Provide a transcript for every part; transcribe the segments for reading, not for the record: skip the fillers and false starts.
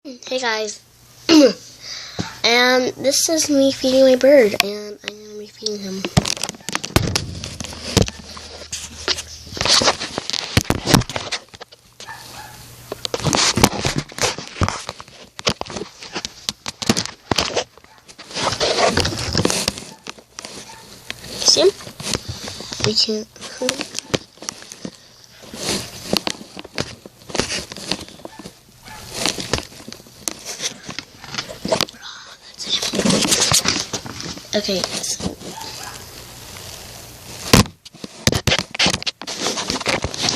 Hey guys, and this is me feeding my bird, and I'm going to be feeding him. See him? We can't. Okay, so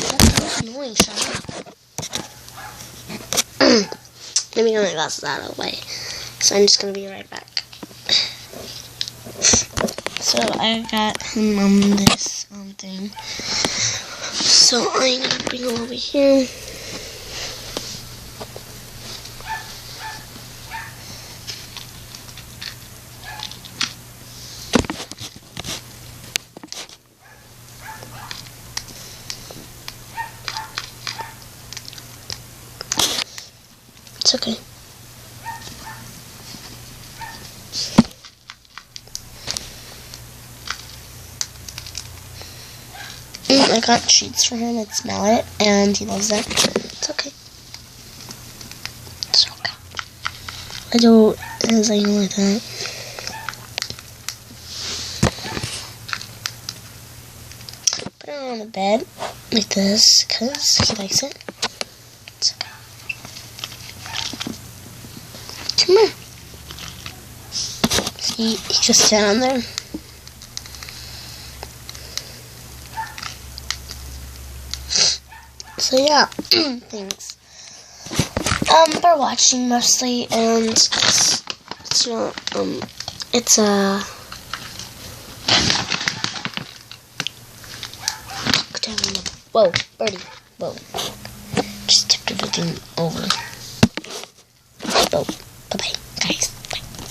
that's so annoying, shut up. Let me get my glasses out of the way. So I'm just gonna be right back. So I got him on this thing. So I'm gonna bring him over here. It's okay. I got treats for him and smell it, and he loves that. It's okay. It's okay. I don't have anything like that. Put him on the bed like this because he likes it. It's okay. Come here. He just down there. So yeah, thanks. For watching mostly, and it's a whoa, birdie, whoa, just tipped everything over.